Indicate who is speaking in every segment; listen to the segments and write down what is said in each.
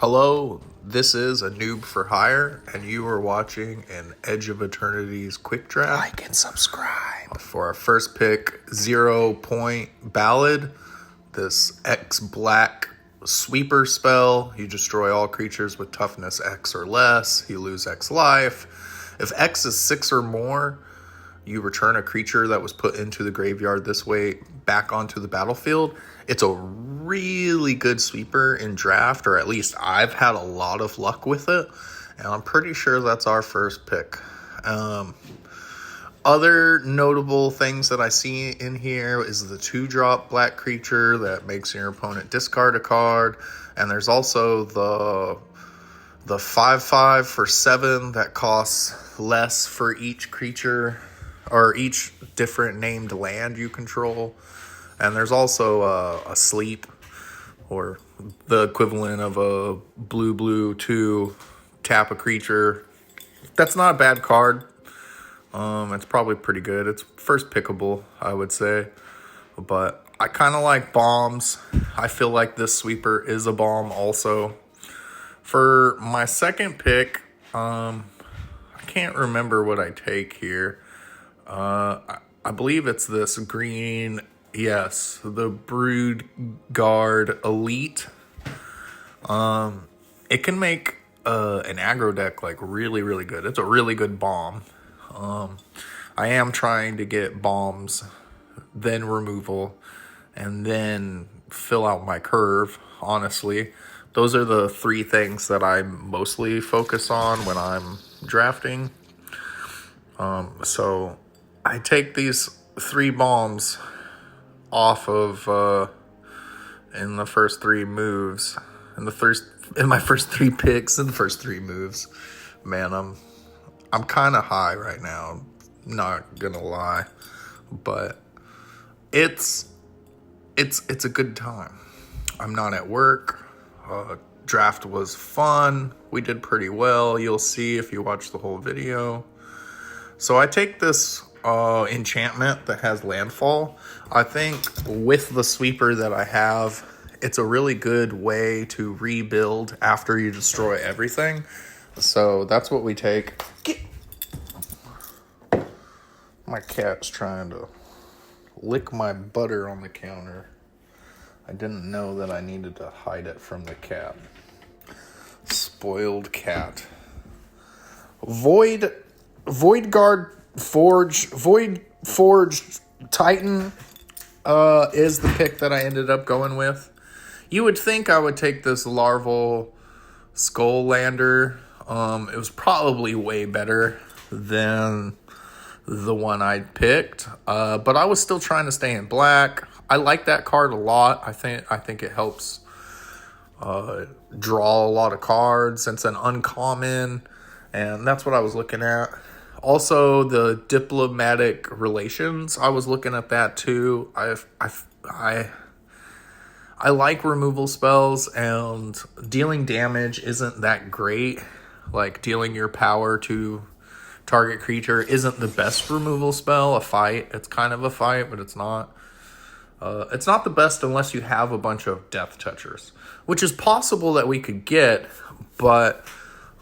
Speaker 1: Hello, this is a Noob for Hire, and you are watching an Edge of Eternity's quick draft.
Speaker 2: Like and subscribe.
Speaker 1: For our first pick, 0 Point Ballad, this X Black sweeper spell. You destroy all creatures with toughness X or less. You lose X life. If X is 6 or more, you return a creature that was put into the graveyard this way back onto the battlefield. It's a really good sweeper in draft, or at least I've had a lot of luck with it, and I'm pretty sure that's our first pick. Other notable things that I see in here is the 2-drop black creature that makes your opponent discard a card, and there's also the 5/5 for 7 that costs less for each creature or each different named land you control. And there's also a sleep, or the equivalent of a blue 2 tap a creature. That's not a bad card. It's probably pretty good. It's first pickable, I would say. But I kind of like bombs. I feel like this sweeper is a bomb also. For my second pick, I can't remember what I take here. I believe it's this green, yes, the Brood Guard Elite. It can make an aggro deck like really, really good. It's a really good bomb. I am trying to get bombs, then removal, and then fill out my curve, honestly. Those are the 3 things that I mostly focus on when I'm drafting. So I take these 3 bombs off of in the first 3 moves, in my first 3 picks, in the first 3 moves. Man, I'm kind of high right now, not gonna lie, but it's a good time. I'm not at work. Draft was fun. We did pretty well. You'll see if you watch the whole video. So I take this enchantment that has landfall. I think with the sweeper that I have, it's a really good way to rebuild after you destroy everything. So that's what we take. My cat's trying to lick my butter on the counter. I didn't know that I needed to hide it from the cat. Spoiled cat. Void Forged Titan is the pick that I ended up going with. You would think I would take this Larval Skull Lander. It was probably way better than the one I picked, but I was still trying to stay in black. I like that card a lot. I think it helps draw a lot of cards. It's an uncommon, and that's what I was looking at. Also, the diplomatic relations, I was looking at that too. I like removal spells, and dealing damage isn't that great. Like, dealing your power to target creature isn't the best removal spell. It's kind of a fight, but it's not. It's not the best unless you have a bunch of Death Touchers, which is possible that we could get, but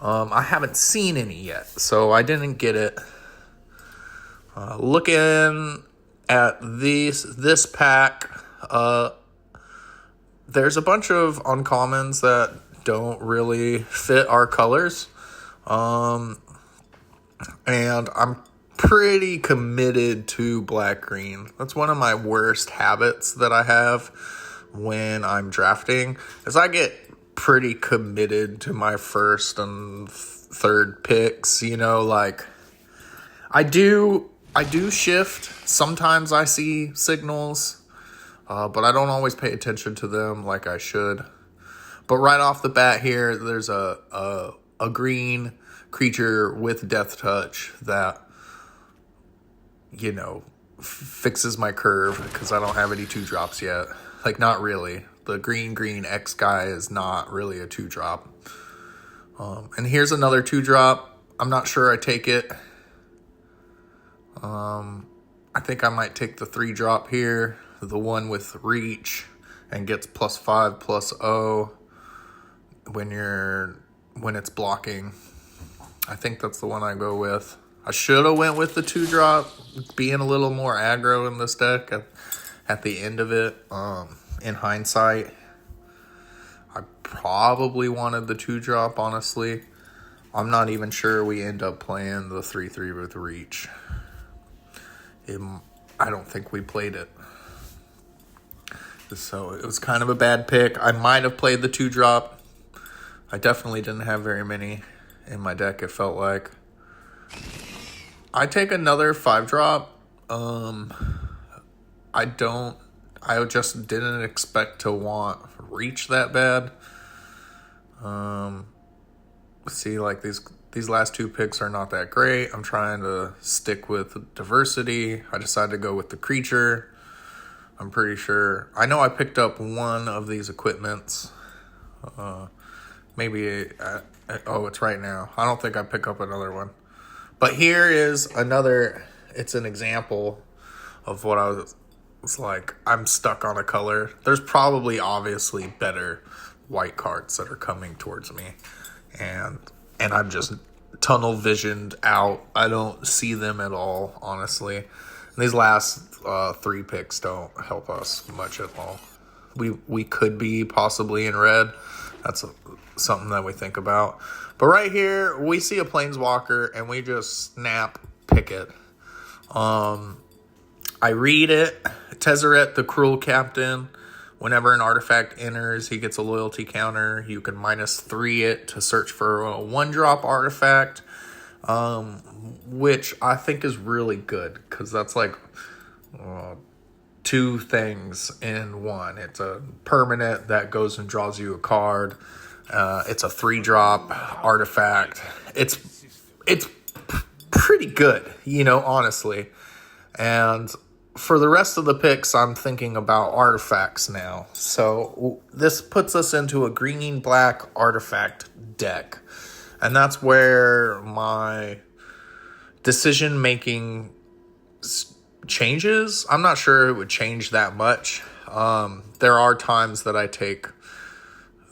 Speaker 1: I haven't seen any yet, so I didn't get it. Looking at this pack, there's a bunch of uncommons that don't really fit our colors. And I'm pretty committed to black-green. That's one of my worst habits that I have when I'm drafting, is I get pretty committed to my first and third picks. You know, like, I do shift. Sometimes I see signals, but I don't always pay attention to them like I should. But right off the bat here, there's a green creature with Death Touch that, you know, fixes my curve because I don't have any 2-drops yet. Like, not really. The green X guy is not really a 2-drop. And here's another 2-drop. I'm not sure I take it. I think I might take the 3-drop here, the one with reach, and gets +5/+0. when it's blocking. I think that's the one I go with. I should have went with the 2-drop, being a little more aggro in this deck at the end of it. In hindsight, I probably wanted the 2-drop, honestly. I'm not even sure we end up playing the 3/3 with reach. I don't think we played it. So it was kind of a bad pick. I might have played the 2-drop. I definitely didn't have very many in my deck, it felt like. I take another 5-drop. I just didn't expect to want reach that bad. See, like these last 2 picks are not that great. I'm trying to stick with diversity. I decided to go with the creature. I'm pretty sure. I know I picked up one of these equipments. It's right now. I don't think I pick up another one. But here is another, it's an example of what I was like, I'm stuck on a color. There's probably obviously better white cards that are coming towards me. And I'm just tunnel visioned out. I don't see them at all, honestly. And these last 3 picks don't help us much at all. We could be possibly in red. That's something that we think about. But right here, we see a Planeswalker, and we just snap pick it. I read it. Tezzeret, the Cruel Captain. Whenever an artifact enters, he gets a loyalty counter. You can -3 it to search for a 1-drop artifact, which I think is really good because that's like 2 things in one. It's a permanent that goes and draws you a card. It's a 3-drop artifact. It's pretty good, honestly. And for the rest of the picks, I'm thinking about artifacts now. So this puts us into a green-black artifact deck. And that's where my decision-making changes. I'm not sure it would change that much. There are times that I take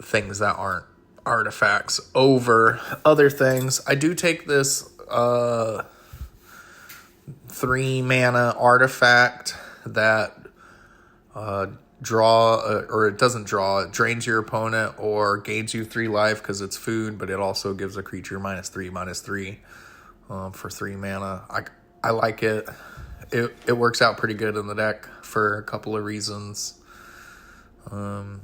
Speaker 1: things that aren't artifacts over other things. I do take this 3-mana artifact that it doesn't draw. It drains your opponent or gains you 3 life because it's food, but it also gives a creature -3/-3 for 3 mana. I like it. It works out pretty good in the deck for a couple of reasons. I'm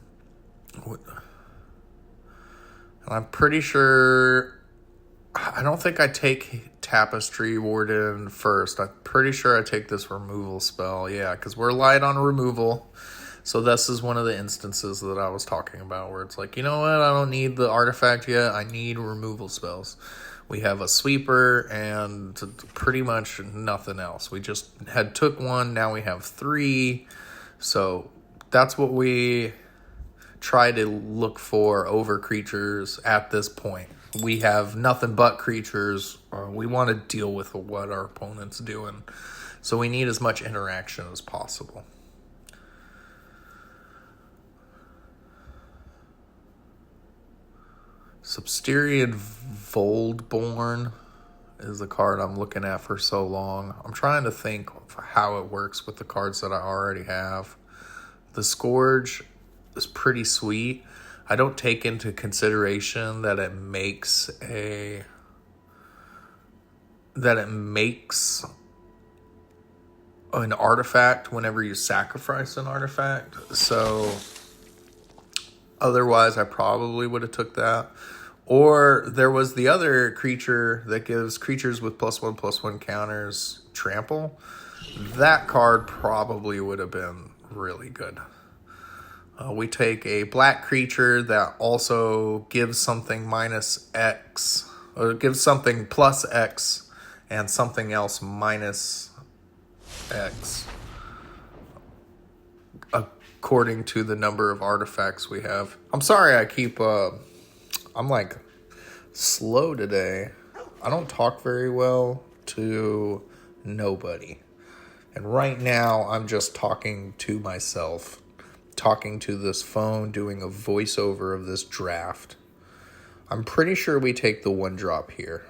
Speaker 1: pretty sure. I don't think I take Tapestry Warden first. I'm pretty sure I take this removal spell. Yeah, because we're light on removal. So this is one of the instances that I was talking about where it's like, you know what? I don't need the artifact yet. I need removal spells. We have a sweeper and pretty much nothing else. We just took 1. Now we have 3. So that's what we try to look for over creatures at this point. We have nothing but creatures. We want to deal with what our opponent's doing. So we need as much interaction as possible. Substerian Voldborn is the card I'm looking at for so long. I'm trying to think of how it works with the cards that I already have. The Scourge is pretty sweet. I don't take into consideration that it makes an artifact whenever you sacrifice an artifact. So otherwise I probably would have took that. Or there was the other creature that gives creatures with +1/+1 counters trample. That card probably would have been really good. We take a black creature that also gives something -X, or gives something +X, and something else -X, according to the number of artifacts we have. I'm sorry I keep, I'm like slow today. I don't talk very well to nobody. And right now I'm just talking to myself. Talking to this phone, doing a voiceover of this draft. I'm pretty sure we take the 1-drop here.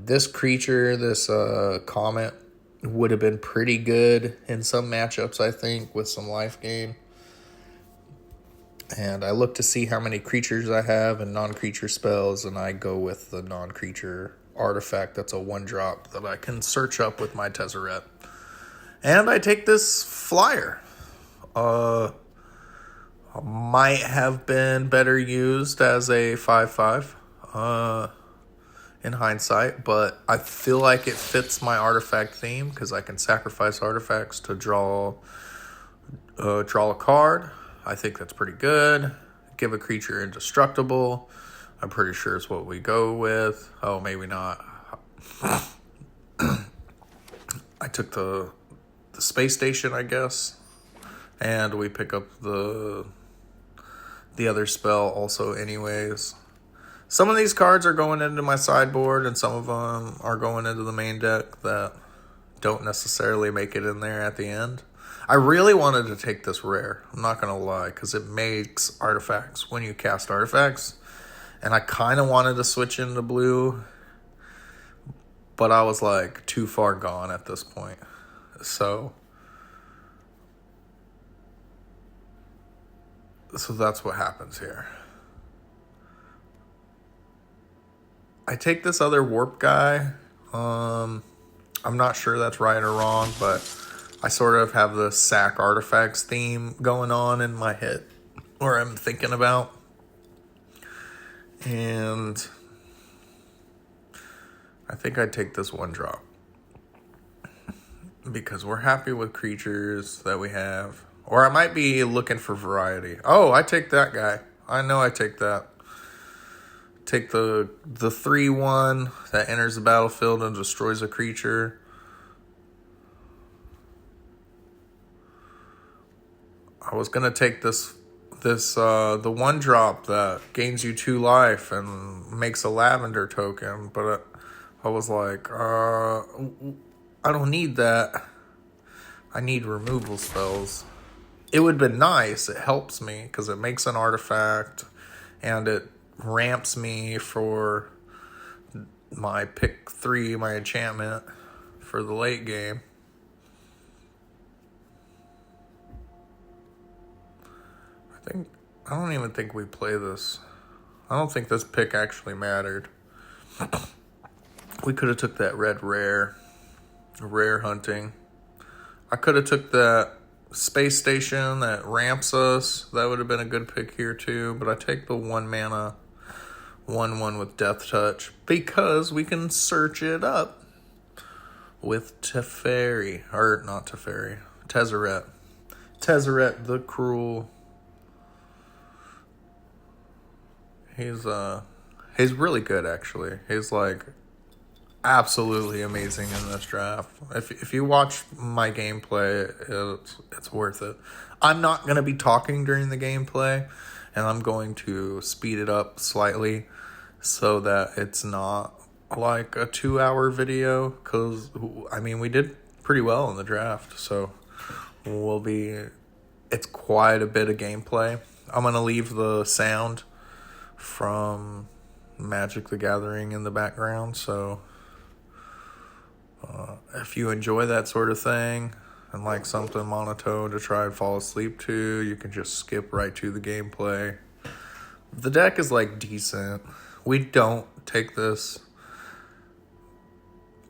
Speaker 1: This creature, this Comet, would have been pretty good in some matchups, I think, with some life gain. And I look to see how many creatures I have and non-creature spells, and I go with the non-creature artifact that's a 1-drop that I can search up with my Tezzeret. And I take this flyer. Might have been better used as a 5/5 in hindsight, but I feel like it fits my artifact theme because I can sacrifice artifacts to draw a card. I think that's pretty good. Give a creature indestructible. I'm pretty sure it's what we go with. Oh, maybe not. I took the space station, I guess, and we pick up the other spell also anyways. Some of these cards are going into my sideboard, and some of them are going into the main deck that don't necessarily make it in there at the end. I really wanted to take this rare, I'm not going to lie, because it makes artifacts when you cast artifacts. And I kind of wanted to switch into blue, but I was like too far gone at this point. So that's what happens here. I take this other warp guy. I'm not sure that's right or wrong, but I sort of have the sack artifacts theme going on in my head, or I'm thinking about. And I think I'd take this 1-drop because we're happy with creatures that we have. Or I might be looking for variety. Oh, I take that guy. I know I take that. Take the 3/1 that enters the battlefield and destroys a creature. I was gonna take the 1-drop that gains you 2 life and makes a lavender token, but I was like, I don't need that. I need removal spells. It would have been nice. It helps me because it makes an artifact and it ramps me for my pick 3, my enchantment for the late game. I don't even think we play this. I don't think this pick actually mattered. We could have took that red rare hunting. I could have took that space station that ramps us. That would have been a good pick here too, but I take the 1 mana 1/1 with Death Touch because we can search it up with Teferi, or not Teferi, Tezzeret. Tezzeret the Cruel. He's really good actually. He's like absolutely amazing in this draft. If you watch my gameplay, it's worth it. I'm not going to be talking during the gameplay, and I'm going to speed it up slightly so that it's not like a 2-hour video, because I mean we did pretty well in the draft, so it's quite a bit of gameplay. I'm going to leave the sound from Magic the Gathering in the background, so if you enjoy that sort of thing and like something monotone to try and fall asleep to, you can just skip right to the gameplay. The deck is like decent. We don't take this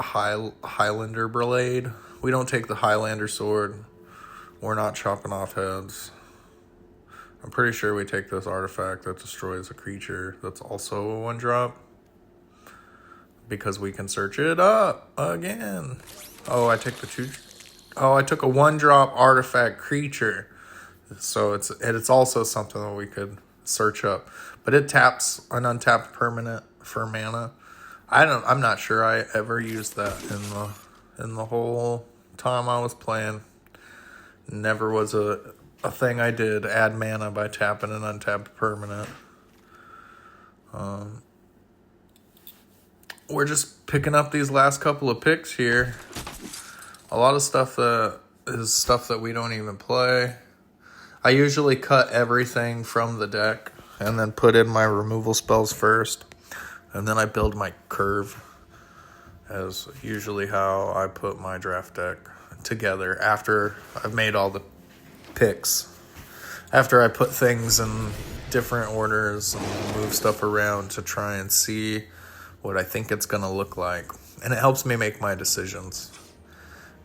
Speaker 1: Highlander Blade. We don't take the Highlander Sword. We're not chopping off heads. I'm pretty sure we take this artifact that destroys a creature that's also a 1-drop, because we can search it up again. Oh, I took I took a 1-drop artifact creature. So it's also something that we could search up. But it taps an untapped permanent for mana. I'm not sure I ever used that in the whole time I was playing. Never was a thing I did, add mana by tapping an untapped permanent. We're just picking up these last couple of picks here. A lot of stuff that is stuff that we don't even play. I usually cut everything from the deck and then put in my removal spells first. And then I build my curve, as usually how I put my draft deck together after I've made all the picks. After I put things in different orders and move stuff around to try and see what I think it's going to look like. And it helps me make my decisions.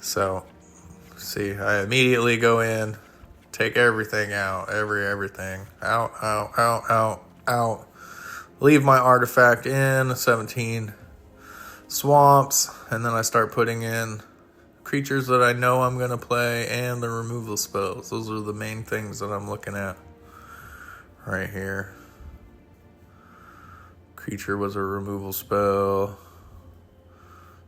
Speaker 1: So, see, I immediately go in, take everything out, everything. Out. Leave my artifact in, 17 swamps, and then I start putting in creatures that I know I'm going to play and the removal spells. Those are the main things that I'm looking at right here. Creature was a removal spell.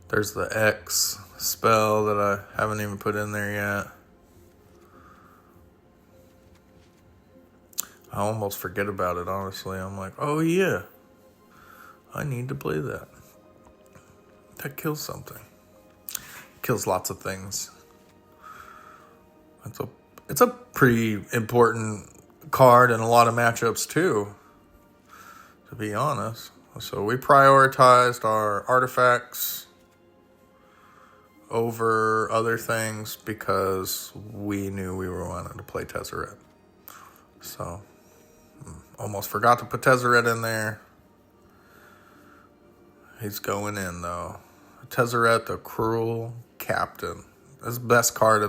Speaker 1: There's the X spell that I haven't even put in there yet. I almost forget about it, honestly. I'm like, oh yeah, I need to play that. That kills something. Kills lots of things. It's a pretty important card in a lot of matchups too, to be honest. So we prioritized our artifacts over other things because we knew we were wanting to play Tezzeret. So almost forgot to put Tezzeret in there. He's going in though. Tezzeret, the Cruel Captain. That's the best card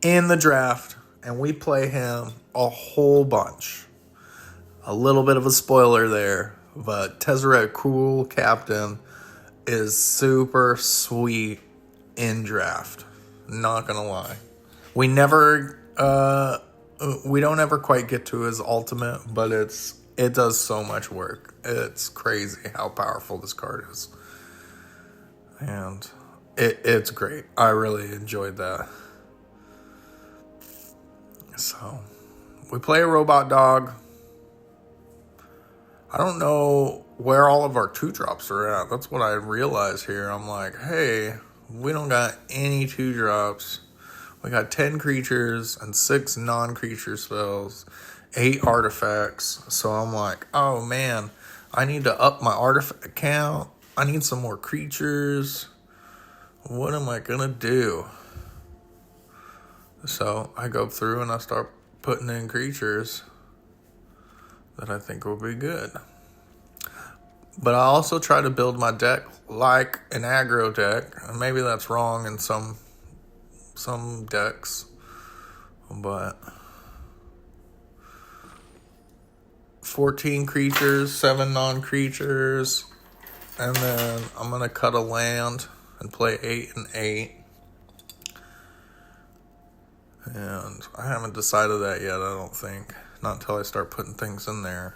Speaker 1: in the draft, and we play him a whole bunch. A little bit of a spoiler there, but Tezzeret Cruel Captain is super sweet in draft. Not gonna lie. We don't ever quite get to his ultimate, but it does so much work. It's crazy how powerful this card is. And it's great. I really enjoyed that. So, we play a robot dog. I don't know where all of our 2-drops are at. That's what I realized here. I'm like, hey, we don't got any 2-drops. We got 10 creatures and 6 non-creature spells, 8 artifacts. So I'm like, oh man, I need to up my artifact count. I need some more creatures. What am I gonna do? So I go through and I start putting in creatures that I think will be good. But I also try to build my deck like an aggro deck. And maybe that's wrong in some decks. But 14 creatures, 7 non-creatures. And then I'm going to cut a land and play 8 and 8. And I haven't decided that yet, I don't think. Not until I start putting things in there.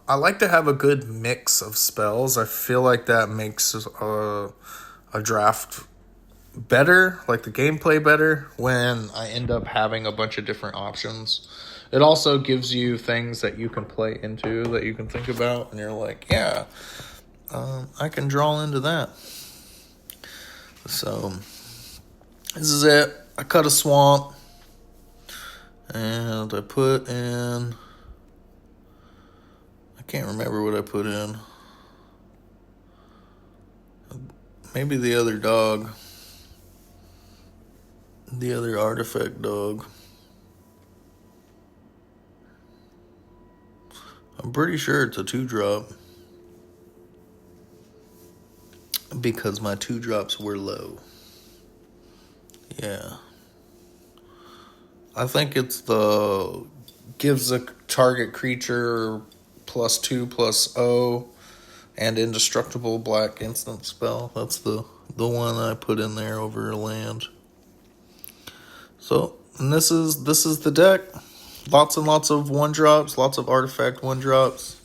Speaker 1: I like to have a good mix of spells. I feel like that makes a draft better, like the gameplay better, when I end up having a bunch of different options. It also gives you things that you can play into, that you can think about, and you're like, yeah, I can draw into that. So, this is it. I cut a swamp, and I put in... I can't remember what I put in. Maybe the other dog. The other artifact dog. I'm pretty sure it's a 2-drop. Because my 2-drops were low. Yeah. I think it's the... gives a target creature +2/+0 and indestructible black instant spell. That's the one I put in there over land. So, and this is the deck. Lots and lots of 1-drops, lots of artifact 1-drops.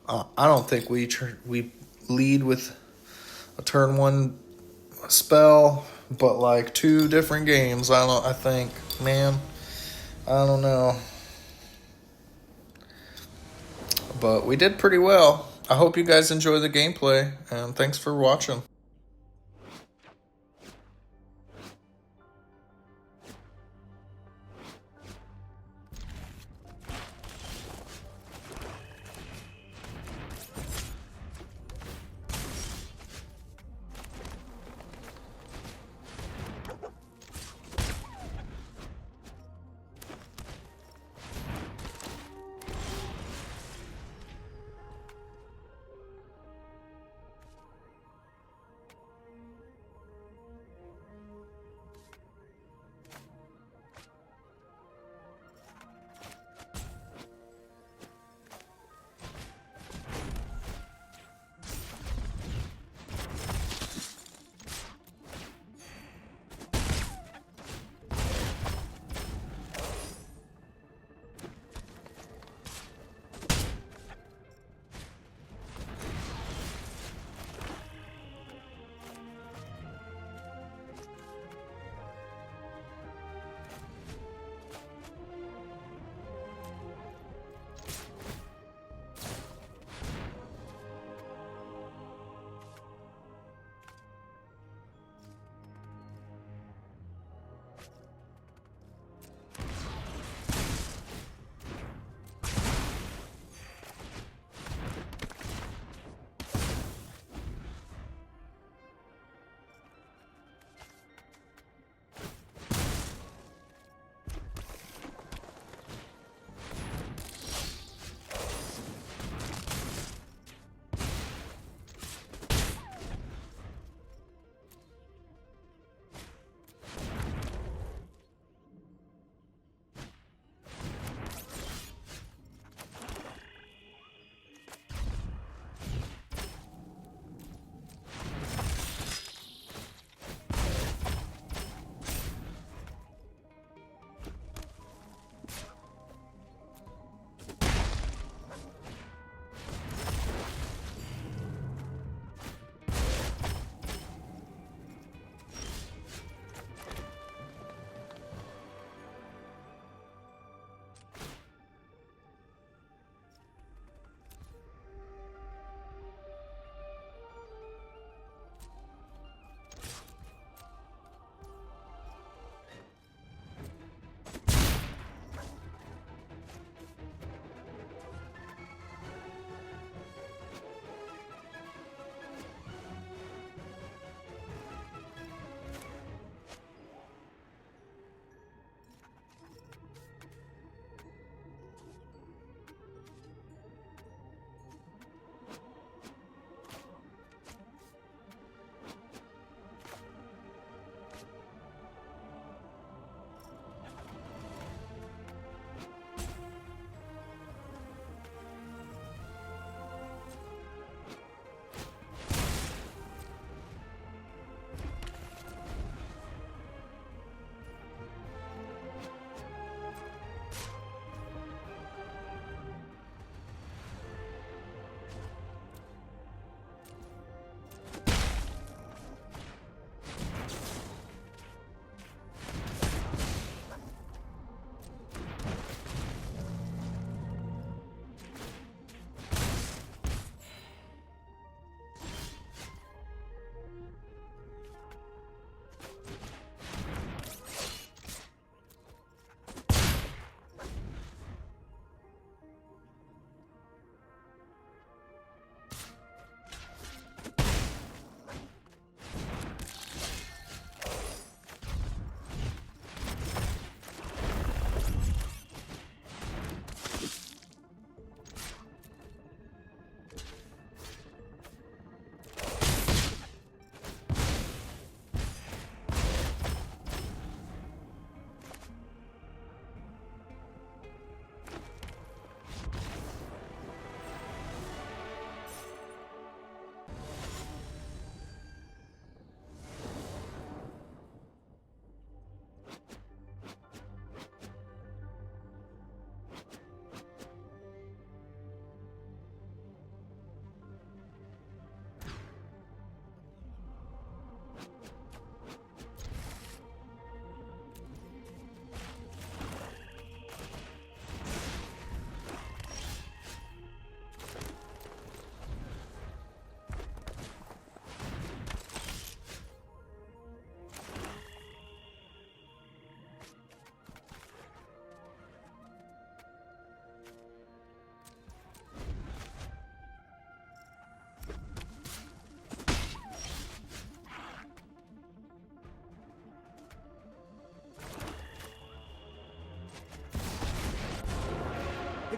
Speaker 1: I don't think we lead with a turn 1 spell, but like 2 different games. I think, man, I don't know. But we did pretty well. I hope you guys enjoy the gameplay, and thanks for watching.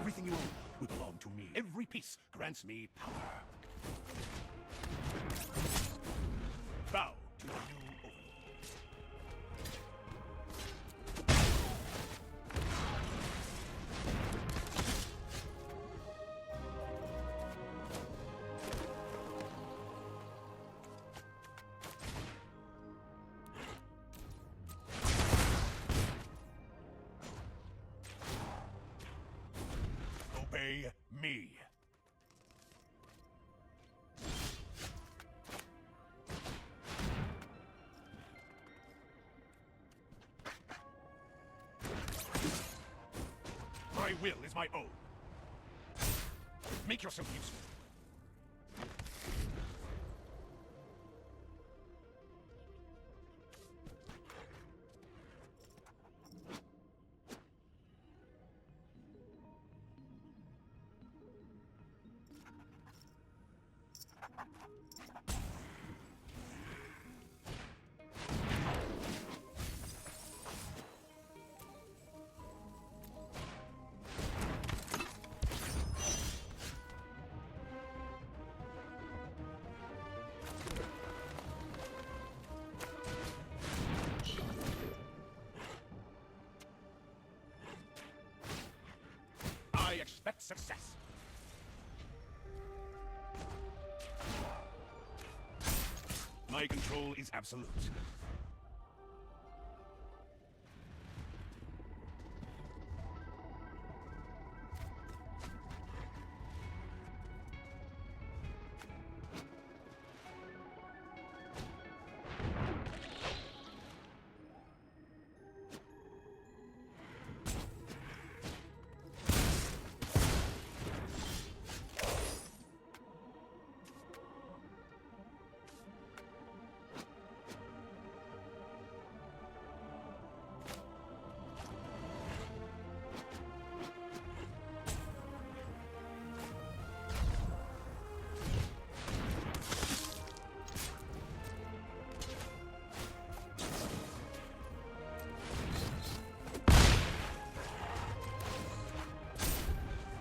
Speaker 2: Everything you own will belong to me. Every piece grants me power. Bow to the new overlord. Obey me. My will is my own. Make yourself useful. I expect success. My control is absolute.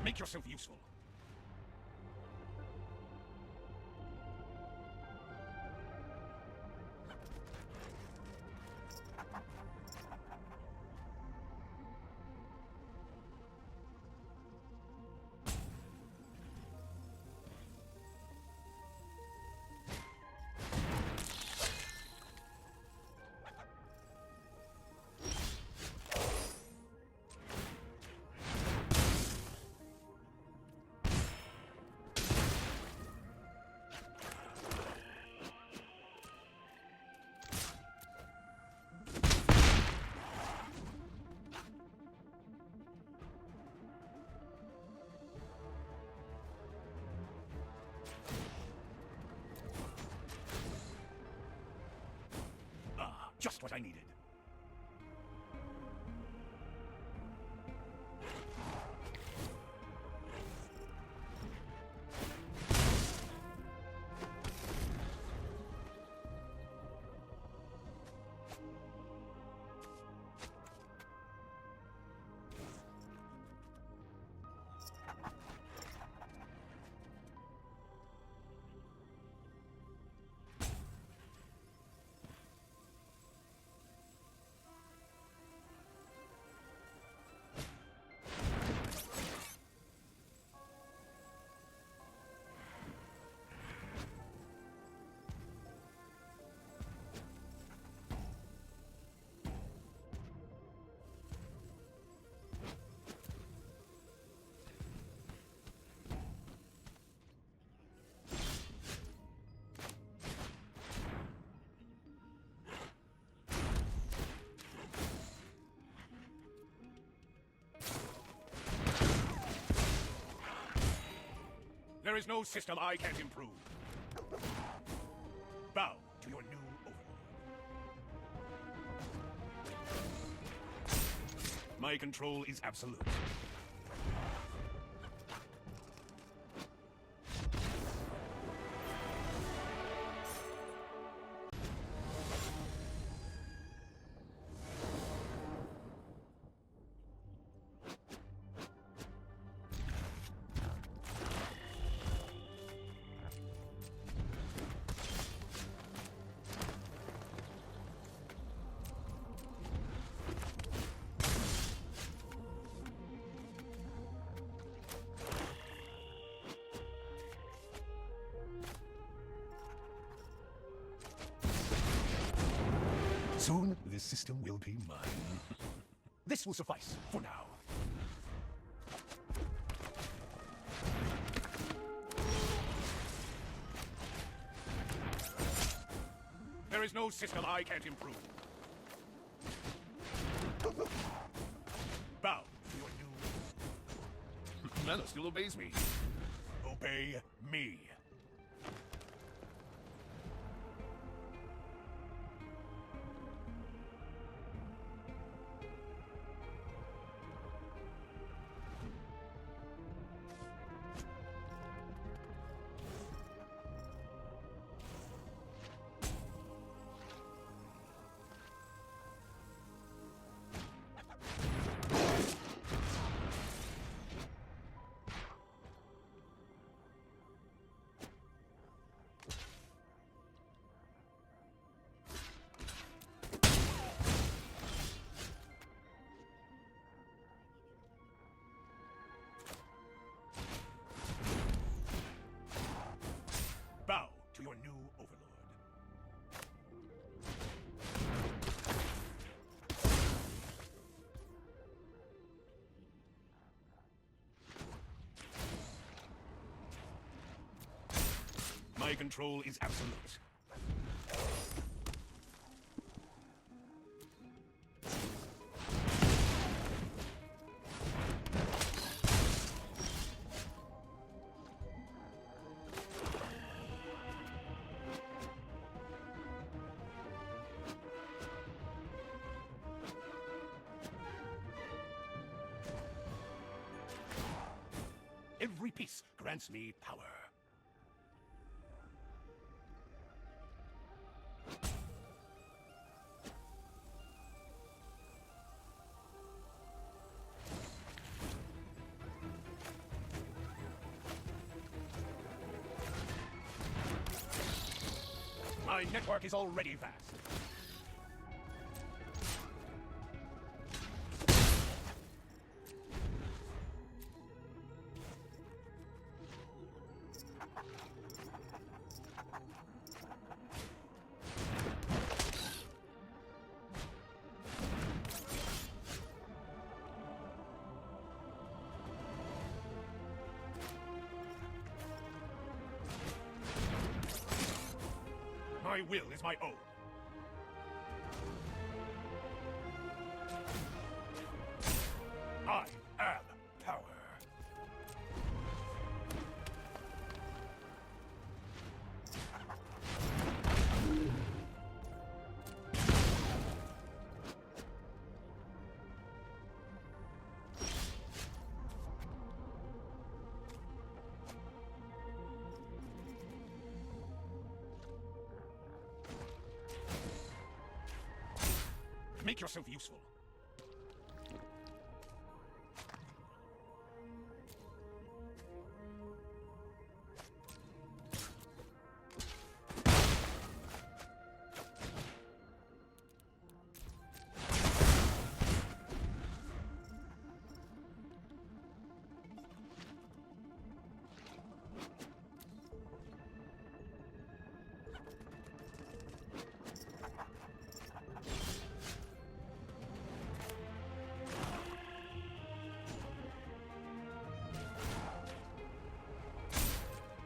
Speaker 2: Make yourself useful. Ah, just what I needed. There is no system I can't improve. Bow to your new overlord. My control is absolute. Soon, this system will be mine. This will suffice for now. There is no system I can't improve. Bow to your new... Mana still obeys me. Obey me. Bow to your new overlord. My control is absolute. Every piece grants me power. My network is already vast. My will is my own. I am power. Make yourself useful.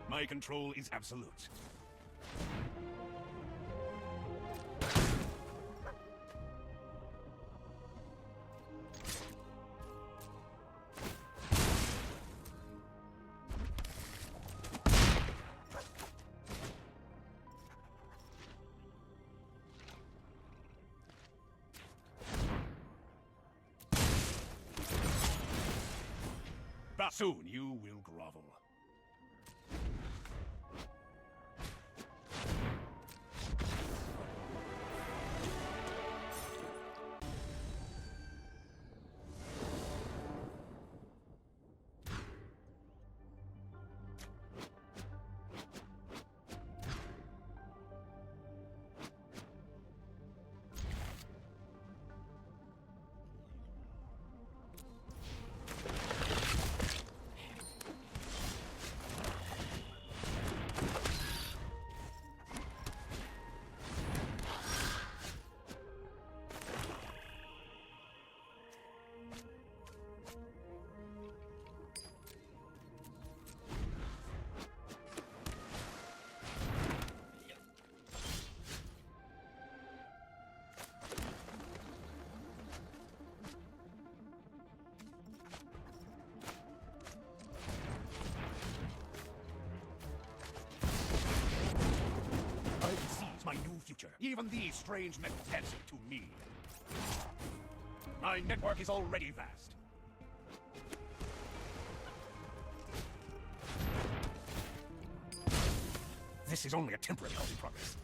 Speaker 2: My control is absolute. But soon you will grovel. even these strange metals answer to me. My network is already vast. This is only a temporary halt in progress.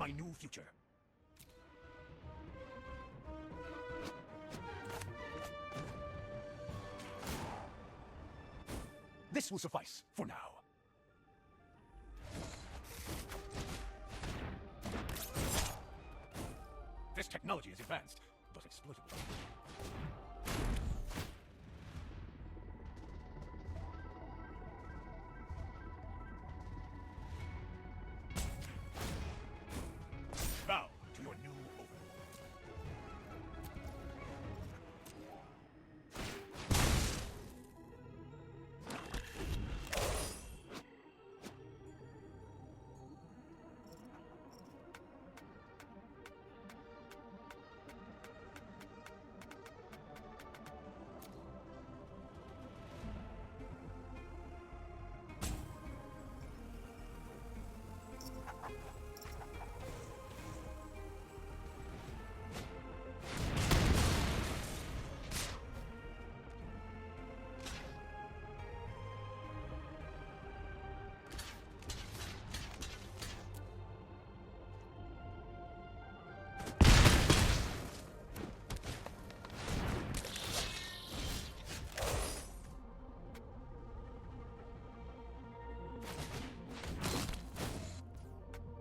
Speaker 2: my new future. This will suffice for now. This technology is advanced, but exploitable. Bow to your new overlord.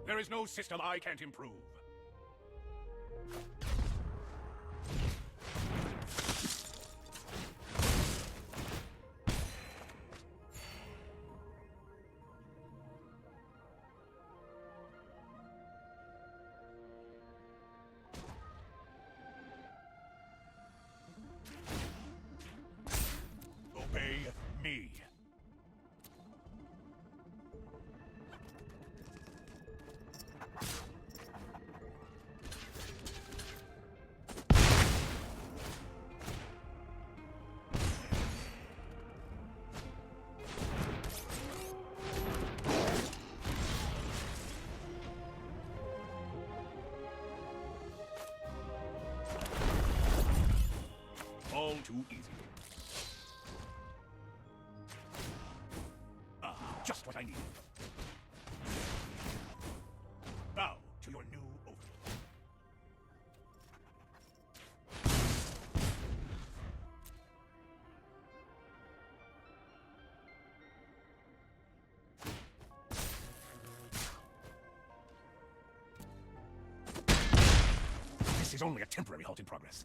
Speaker 2: There is no system I can't improve. Obey me. All too easy. Ah, just what I need. Bow to your new overlord. This is only a temporary halt in progress.